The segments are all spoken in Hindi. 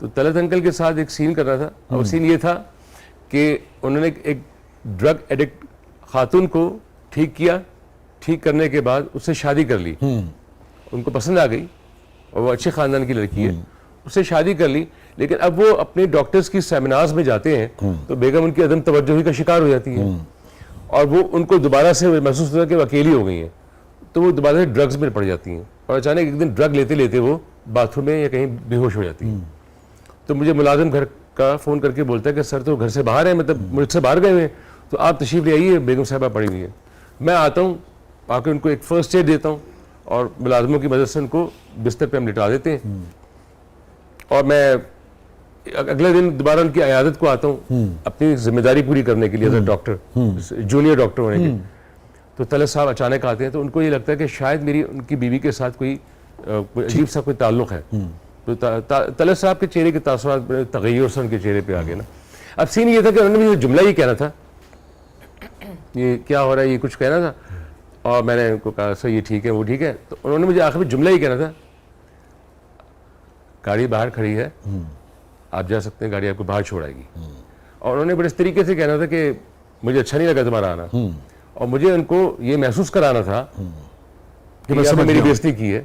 तो तलत अंकल के साथ एक सीन कर रहा था और सीन ये था कि उन्होंने एक ड्रग एडिक्ट खातून को ठीक किया, ठीक करने के बाद उससे शादी कर ली, उनको पसंद आ गई और वो अच्छे ख़ानदान की लड़की है, उससे शादी कर ली। लेकिन अब वो अपने डॉक्टर्स की सेमिनार्स में जाते हैं तो बेगम उनकी अदम तवज्जोही का शिकार हो जाती है और वो उनको दोबारा से महसूस होता है कि वो अकेली हो गई हैं, तो वो दोबारा से ड्रग्स में पड़ जाती हैं और अचानक एक दिन ड्रग लेते लेते वो बाथरूम में या कहीं बेहोश हो जाती हैं। तो मुझे मुलाजिम घर का फ़ोन करके बोलता है कि सर तो घर से बाहर है, मतलब मुझसे बाहर गए हुए हैं, तो आप तशरीफ़ ले आइए, बेगम साहिबा पड़ी हुई है। मैं आता हूँ, आकर उनको एक फ़र्स्ट एड देता हूँ और मुलाजमों की मदद से उनको बिस्तर पे हम लिटा देते हैं और मैं अगले दिन दोबारा उनकी अयादत को आता हूँ अपनी जिम्मेदारी पूरी करने के लिए एज डॉक्टर, जूनियर डॉक्टर होने के। तो तलत साहब अचानक आते हैं तो उनको ये लगता है कि शायद मेरी उनकी बीवी के साथ कोई अजीब सा कोई ताल्लुक़ है। तो तलत साहब के चेहरे के तासुरात तगय्युर से उनके चेहरे पे आ गए ना। अब सीन ये था कि उन्होंने मुझे जुमला ही कहना था, ये क्या हो रहा है, ये कुछ कहना था और मैंने उनको कहा सर ये ठीक है वो ठीक है। तो उन्होंने मुझे आखिर में जुमला ही कहना था, गाड़ी बाहर खड़ी है, आप जा सकते हैं, गाड़ी आपको बाहर छोड़ाएगी। और उन्होंने बड़े इस तरीके से कहना था कि मुझे अच्छा नहीं लगा तुम्हारा आना और मुझे उनको ये महसूस कराना था कि आपने मेरी बेइज्जती की है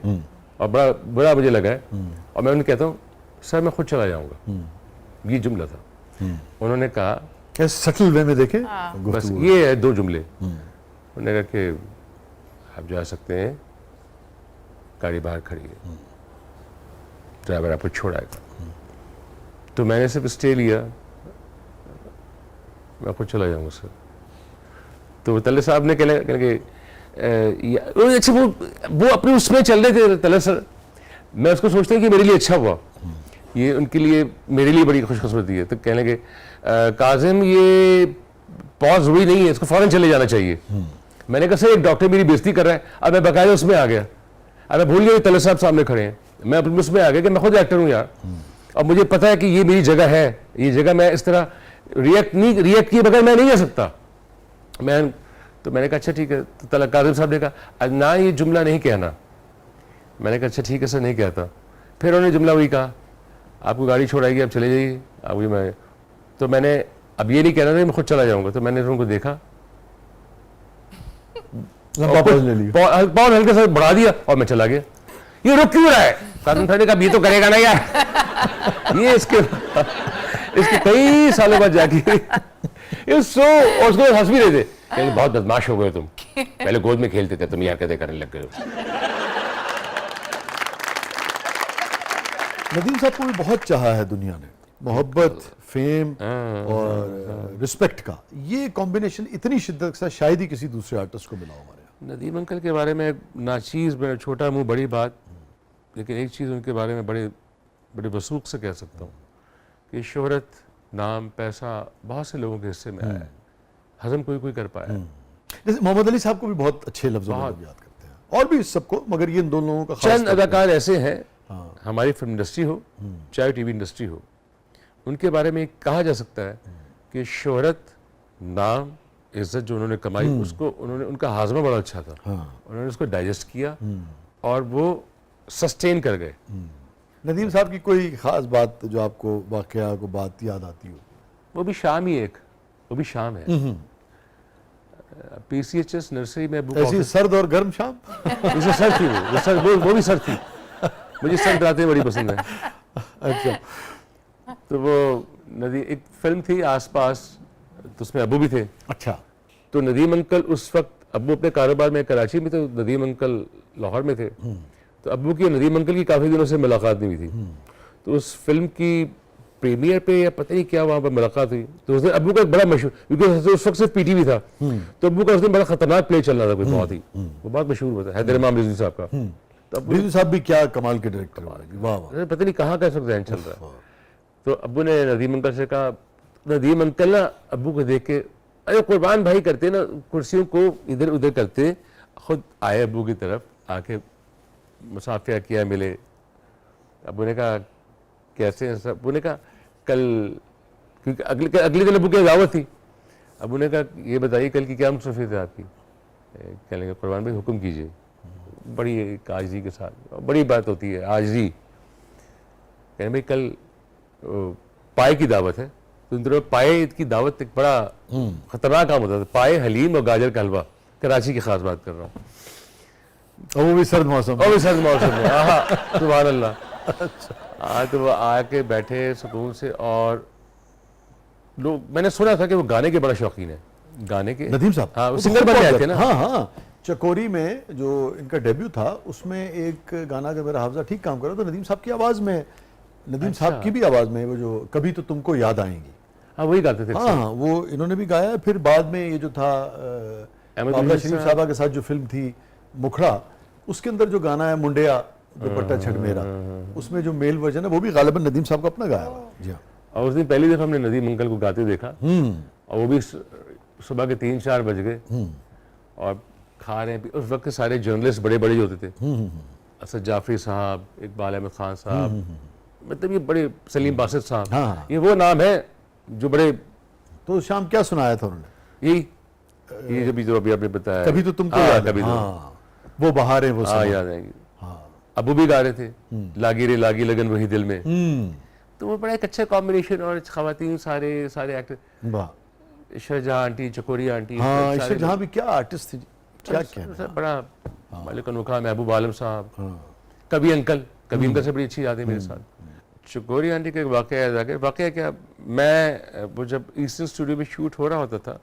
और बड़ा बुरा मुझे लगा है। और मैं उन्हें कहता हूँ सर मैं खुद चला जाऊँगा, ये जुमला था। उन्होंने कहा सटल वे में देखे बस ये है दो जुमले। उन्होंने कहा कि आप जा सकते हैं, गाड़ी बाहर खड़ी है, ड्राइवर आपको छोड़ाएगा। तो मैंने सिर्फ स्टे लिया, मैं खुद चला जाऊँगा सर। तो तलत साहब ने कहने अच्छा वो अपने उसमें चल रहे थे तलत सर। मैं उसको सोचता हूँ कि मेरे लिए अच्छा हुआ, ये उनके लिए मेरे लिए बड़ी खुशकिस्मती है। तो कहने लगे काजिम ये पॉज हुई नहीं है, इसको फौरन चले जाना चाहिए। मैंने कहा सर एक डॉक्टर मेरी बेइज्जती कर रहा है। अब मैं बकायदा उसमें आ गया, अब मैं भूल गया तलत साहब सामने खड़े हैं, मैं अपने उसमें आ गया कि मैं खुद एक्टर हूँ यार और मुझे पता है कि ये मेरी जगह है, ये जगह मैं इस तरह रिएक्ट किए बगैर मैं नहीं जा सकता। तो मैंने कहा अच्छा ठीक है। तो तलत काजिम साहब ने कहा ना ये जुमला नहीं कहना। मैंने कहा अच्छा ठीक है सर नहीं कहता। फिर उन्होंने जुमला वही कहा, आपको गाड़ी छोड़ाएगी आप चले जाइए। अब ये मैं तो मैंने अब ये नहीं कहना था मैं खुद चला जाऊंगा। तो मैंने उनको देखा, पॉज हल्के से बढ़ा दिया और मैं चला गया। ये रुक क्यों रहा है? काजिम साहब ने कहा ये तो करेगा ना यार। ये इसके कई सालों बाद जाके और उसको हंस भी रहे थे, बहुत बदमाश हो गए तुम, पहले गोद में खेलते थे तुम यार कहते करने लग गए हो। नदीम साहब को भी बहुत चाहा है दुनिया ने, मोहब्बत, फेम और रिस्पेक्ट का ये कॉम्बिनेशन इतनी शिद्दत से शायद ही किसी दूसरे आर्टिस्ट को मिला हो हमारे यहाँ। नदीम अंकल के बारे में नाचीज़ छोटा मुंह बड़ी बात, लेकिन एक चीज़ उनके बारे में बड़े वसूख से कह सकता हूँ कि शोहरत, नाम, पैसा बहुत से लोगों के हिस्से में आया है, हजम कोई कर पाया। जैसे मोहम्मद अली साहब को भी बहुत अच्छे लफ्जों में याद करते हैं और भी सबको, मगर ये इन दोनों लोगों का चंद अदाकार ऐसे हैं हमारी फिल्म इंडस्ट्री हो चाहे टीवी इंडस्ट्री हो, उनके बारे में कहा जा सकता है कि शोहरत, नाम, इज्जत जो उन्होंने कमाई उसको उनका हाजमा बड़ा अच्छा था। उन्होंने उसको डाइजेस्ट किया और वो सस्टेन कर गए। नदीम साहब की कोई खास बात जो आपको वाकया को बात याद आती हो? वो भी शाम ही वो भी शाम है। PCHS नर्सरी में ऐसी सर्द और गर्म शाम। इसे सर थी वो भी सर थी। मुझे सर्द रातें बड़ी पसंद है। अच्छा। तो वो एक फिल्म थी आसपास, तो उसमें अबू भी थे। अच्छा। तो नदीम अंकल उस वक्त अबू अपने कारोबार में कराची में थे, तो नदीम अंकल लाहौर में थे। तो अबू की नदीम अंकल की काफ़ी दिनों से मुलाकात नहीं हुई थी। तो उस फिल्म की प्रीमियर पे या पता नहीं क्या वहाँ पर मुलाकात हुई। तो उसने अबू का एक बड़ा मशहूर, क्योंकि उस वक्त सिर्फ PTV था, तो अबू का उसने बड़ा खतरनाक प्ले चल रहा था कोई बहुत ही, वो बहुत मशहूर हुआ था, हैदर इमाम रिजवी साहब का। तो रिजवी साहब भी क्या कमाल के डायरेक्टर, वाह वाह, पता नहीं कहाँ का जहन चल रहा है। तो अबू ने नदीम अंकल से कहा, नदीम अंकल ना अबू को देख के अरे कुर्बान भाई करते ना, कुर्सियों को इधर उधर करते, खुद आए अबू की तरफ, आके मुसाफिया किया, मिले। अबू ने कहा कैसे हैं सब? अबू ने कहा कल, क्योंकि अगले दिन अबू की दावत थी। अबू ने कहा ये बताइए कल की क्या मसरूफियत है आपकी? कहने लगे कुर्बान भाई हुक्म कीजिए। बड़ी आजिज़ी के साथ, बड़ी बात होती है आजिज़ी। कहने भाई कल पाए की दावत है, तो इन दिनों पाए की दावत एक बड़ा खतरनाक काम होता था। पाए, हलीम और गाजर का हलवा, कराची की खास बात कर रहा हूँ, और वो भी सर्द मौसम और भी सर्द मौसम में। हाँ, सुभान अल्लाह। तो वो आके बैठे सुकून से, और लोग, मैंने सुना था कि वो गाने के बड़ा शौकीन है, गाने के। नदीम साहब, हाँ, वो तो सिंगर खूब बन बात गए थे करते। ना। हाँ हाँ, चकोरी में जो इनका डेब्यू था उसमें एक गाना, अगर मेरा हाफजा ठीक काम करो तो नदीम साहब की आवाज में, नदीम साहब की भी आवाज में, वो जो कभी तो तुमको याद आएंगी, हाँ वही गाते थे। हाँ हाँ, वो इन्होंने भी गाया है। फिर बाद में ये जो था बाबरा शरीफ साहबा के साथ जो फिल्म थी मुखड़ा, उसके अंदर जो गाना है मुंडिया दुपट्टा छड़ मेरा, उसमें जो मेल वर्जन है वो भी गालिबन नदीम साहब का अपना गाया हुआ है। जी हाँ। और उस दिन पहली दफा हमने नदीम अंकल को गाते देखा, और वो भी सुबह के 3-4 बज गए, और खा रहे हैं। उस वक्त के सारे जर्नलिस्ट बड़े बड़े होते थे, असद जाफरी साहब, इकबाल अहमद खान साहब, मतलब ये बड़े, सलीम बासित साहब, हाँ। ये वो नाम है जो बड़े। तो शाम क्या सुनाया था उन्होंने? यही ये जो अभी आपने बताया, कभी तो तुमको हाँ, याद है। कभी तो, हाँ, वो बहारें वो हाँ समा। याद आएंगी। अबू भी गा रहे थे, लागी रे लागी लगन वही दिल में। तो वो बड़ा एक अच्छा कॉम्बिनेशन, और खवातीन सारे एक्टर, वाह, ईशर जहाँ आंटी, चकोरी आंटी, हाँ, सारे ईशर जहाँ भी क्या आर्टिस्ट थे, क्या कहना। सब बड़ा मालिक अनोखा, महबूब आलम साहब, कभी अंकल से बड़ी अच्छी याद है मेरे साथ। चकोरी आंटी का एक वाकया याद आ गया। वाकया क्या, मैं वो जब ईस्टर्न स्टूडियो में शूट हो रहा होता था,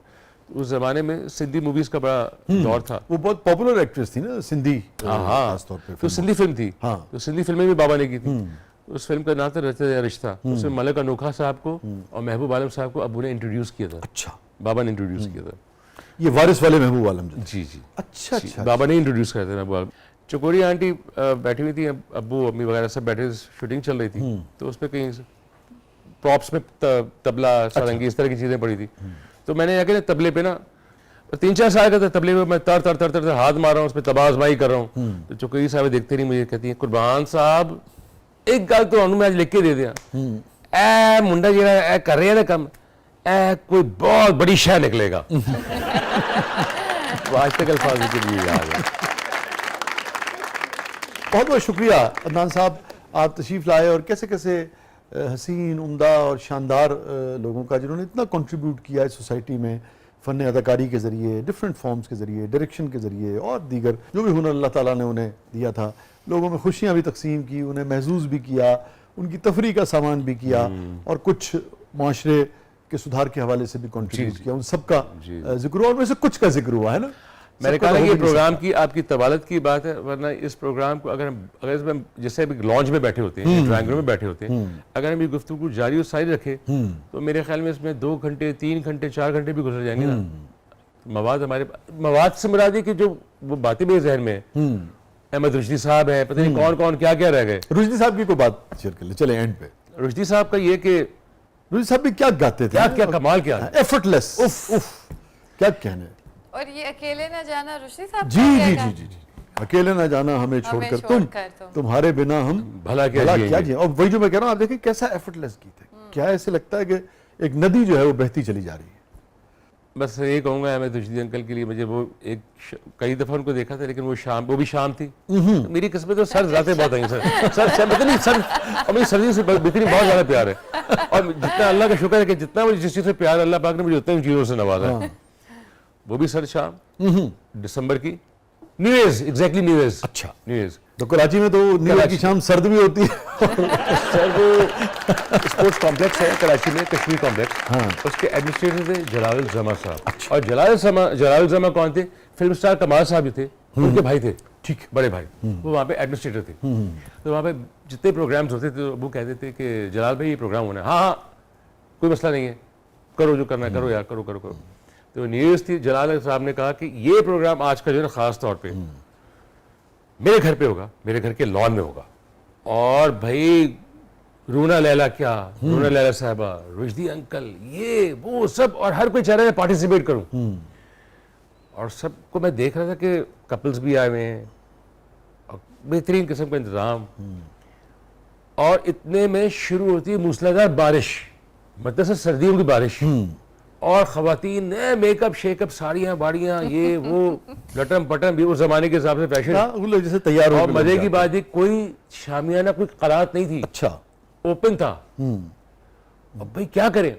उस जमाने में सिंधी मूवीज का बड़ा दौर था। वो बहुत पॉपुलर एक्ट्रेस थी ना सिंधी, हाँ, खास तौर पे। तो सिंधी फिल्म थी, हाँ। तो सिंधी फिल्में भी बाबा ने की थी। उस फिल्म का नाम था रचता रिश्ता। उसमें मलिक अनोखा साहब को और महबूब आलम साहब को अबू ने इंट्रोड्यूस किया था। अच्छा, बाबा ने इंट्रोड्यूस किया था। ये वारिस वाले महबूब आलम जी। जी। अच्छा जी, अच्छा। बाबा ने इंट्रोड्यूस किया था महबूब आलम। चकोरी आंटी बैठी हुई थी, अब्बू अम्मी वगैरह सब बैठे, शूटिंग चल रही थी, तो उसमें कहीं प्रॉप्स में तबला, सारंगी, इस तरह की चीजें पड़ी थी। तो मैंने आके तबले पे ना, 3-4 साल का था, तबले पे मैं तर तर तर तर हाथ मार रहा हूँ, उस पर तबाजमाई कर रहा हूँ। तो चकोरी साहब देखते नहीं मुझे, कहती है, कुर्बान साहब एक गल तो मैं आज लिख के दे दिया, ए मुंडा जरा कर रहे हैं ना कम, ए कोई बहुत बड़ी शय निकलेगा। आज तक अल्फाज के लिए याद है। बहुत बहुत शुक्रिया अदनान साहब, आप तशरीफ लाए, और कैसे कैसे हसीन, उम्दा और शानदार लोगों का जिन्होंने इतना कंट्रीब्यूट किया इस सोसाइटी में, फ़न अदाकारी के ज़रिए, डिफरेंट फॉर्म्स के ज़रिए, डायरेक्शन के ज़रिए, और दीगर जो भी हुनर अल्लाह ताला ने उन्हें दिया था। लोगों में खुशियाँ भी तकसीम की, उन्हें महसूस भी किया, उनकी तफरी का सामान भी किया, और कुछ माशरे के सुधार के हवाले से भी कंट्रीब्यूट किया। उन सबका जिक्र हुआ, और में से कुछ का जिक्र हुआ है ना। मैंने कहा ये प्रोग्राम की आपकी तवालत की बात है, वरना इस प्रोग्राम को अगर इसमें जैसे अभी लॉन्च में बैठे होते हैं, ड्राइंग रूम में बैठे होते हैं, अगर हम ये गुफ्तगू जारी और सारी रखे, तो मेरे ख्याल में इसमें 2 घंटे, 3 घंटे, 4 घंटे भी गुजर जाएंगे ना। मवाद से मुराद है कि जो वो बातें मेरे जहन में है, अहमद रुश्दी साहब है, पता नहीं कौन कौन क्या क्या रह गए। रुश्दी साहब की कोई बात शेयर कर ले, चले एंड पे। रुश्दी साहब का ये कि रुश्दी साहब भी क्या गाते थे, क्या कमाल, क्या एफर्टलेस, उफ क्या कहने। और ये अकेले ना जाना रुश्दी साहब जी जी जी जी, अकेले ना जाना हमें छोड़कर तुम, तुम्हारे बिना हम भला क्या जिए। और वही जो मैं कह रहा हूँ, आप देखिए कैसा एफर्टलेस गीत है, क्या ऐसे लगता है कि एक नदी जो है वो बहती चली जा रही है। बस ये कहूँगा अहमद रुश्दी अंकल के लिए, मुझे वो कई दफ़ा उनको देखा था, लेकिन वो भी शाम थी। मेरी किस्मत तो सर रातें बहुत आई सर पता नहीं सर, और मेरी सर्दी से बिल्कुल बहुत ज़्यादा प्यार है, और जितना अल्लाह का शुक्र है कि जितना मुझे जिस चीज़ से प्यार अल्लाह पाक ने मुझे उतनी चीज़ों से नवाजा है। वो भी सर शाम दिसंबर की new years, exactly new years. अच्छा, न्यू ईयर्स तो कराची में तो न्यू ईयर की शाम सर्द भी होती है। सर वो स्पोर्ट्स कॉम्प्लेक्स है कराची में, कश्मीर कॉम्प्लेक्स, उसके एडमिनिस्ट्रेटर थे जलाल जमा साहब। और जलाल जमा कौन थे? फिल्म स्टार कमाल साहब थे, उनके भाई थे, ठीक बड़े भाई, वो वहाँ पे एडमिनिस्ट्रेटर थे। तो वहाँ पे जितने प्रोग्राम्स होते थे वो कहते थे कि जलाल भाई ये प्रोग्राम होना है, हाँ कोई मसला नहीं है, करो जो करना है करो यार, करो। तो न्यूज़ थी, जलाल साहब ने कहा कि ये प्रोग्राम आज का जो है खास तौर पे मेरे घर पे होगा, मेरे घर के लॉन में होगा, और भाई रूना लैला रूना लैला साहबा, रुश्दी अंकल, ये वो सब, और हर कोई चाह रहा है पार्टिसिपेट करूं। और सबको मैं देख रहा था कि कपल्स भी आए हुए हैं, और बेहतरीन किस्म का इंतजाम, और इतने में शुरू होती है मूसलाधार बारिश, मतलब से सर्दियों की बारिश, और खवातीन ने मेकअप शेकअप, साड़ियाँ बाड़ियाँ, ये वो लटम पटम, भी उस जमाने के हिसाब से फैशन जैसे तैयार हो। और मजे की बात है, कोई शामियाना, कोई करात नहीं थी। अच्छा, ओपन था, अब भाई क्या करें,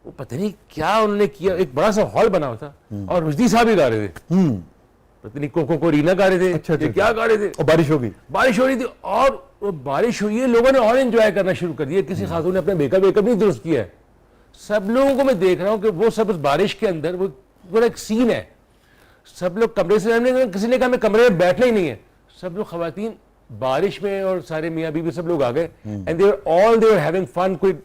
वो पता नहीं क्या उन्होंने किया, एक बड़ा सा हॉल बना हुआ था और रुश्दी साहब ही गा रहे थे, पता नहीं कोको रीना गा रहे थे, अच्छा, ये क्या गा रहे थे, और बारिश हो गई, बारिश हो रही थी और वो बारिश हुई है, लोगों ने और एंजॉय करना शुरू कर दिया। किसी खातून ने अपने मेकअप नहीं दुरुस्त किया है, सब लोगों को मैं देख रहा हूँ कि वो सब उस बारिश के अंदर, वो पूरा एक सीन है, सब लोग कमरे से रहने, किसी ने कहा मैं कमरे में बैठना ही नहीं है, सब लोग खवातीन बारिश में और सारे मियाँ बीवी सब लोग आ गए and they were having fun. कोई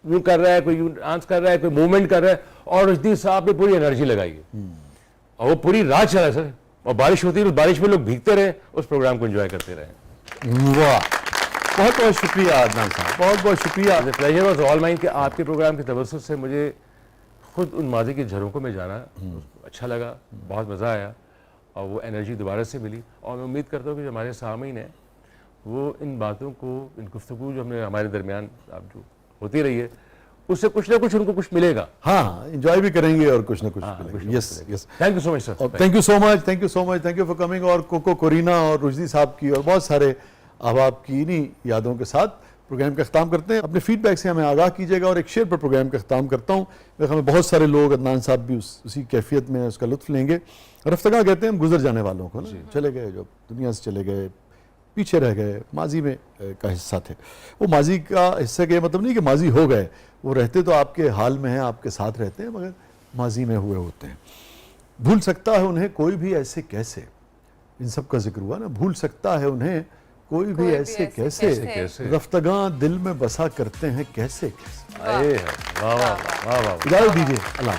यूं कर रहा है, कोई यूं डांस कर रहा है, कोई मूवमेंट कर रहा है, और रुश्दी साहब ने पूरी एनर्जी लगाई है और वो पूरी रात चला सर, और बारिश होती है, बारिश में लोग भीगते रहे, उस प्रोग्राम को एंजॉय करते रहे। वाह, बहुत बहुत शुक्रिया अदनान साहब, बहुत बहुत शुक्रिया। प्लेजर वॉज ऑल माइन कि आपके प्रोग्राम की तवज्जुह से मुझे खुद उन माजी की झरोकों में जाना अच्छा लगा, बहुत मज़ा आया और वो एनर्जी दोबारा से मिली, और मैं उम्मीद करता हूँ कि जो हमारे सामीन हैं वो इन बातों को, इन गुफ्तगू जो हमने हमारे दरमियान अब जो होती रही है, उससे कुछ ना कुछ उनको कुछ मिलेगा। हाँ, एंजॉय भी करेंगे और कुछ ना कुछ मिलेगा। Yes yes, thank you so much sir, thank you so much, thank you so much, thank you for coming. और कोको कोरीना और रुश्दी साहब की और बहुत सारे अहबाब की इन्हीं यादों के साथ प्रोग्राम का अख्ताम करते हैं। अपने फीडबैक से हमें आगाह कीजिएगा और एक शेर पर प्रोग्राम का अख्ताम करता हूँ। मेरे ख्याल में बहुत सारे लोग, अदनान साहब भी उसी कैफियत में उसका लुत्फ लेंगे। रफ्तगा कहते हैं हम गुजर जाने वालों को ना, चले गए, जो दुनिया से चले गए, पीछे रह गए, माजी में का हिस्सा थे। वो माजी का हिस्से के मतलब नहीं कि माजी हो गए, वो रहते तो आपके हाल में हैं, आपके साथ रहते हैं, मगर माजी में हुए होते हैं। भूल सकता है उन्हें कोई भी ऐसे कैसे, इन सब का जिक्र हुआ ना, भूल सकता है उन्हें कोई भी ऐसे कैसे, रफ्तगां दिल में बसा करते हैं कैसे कैसे। वाह वाह वाह वाह। इजाज़त दीजिए, अल्लाह।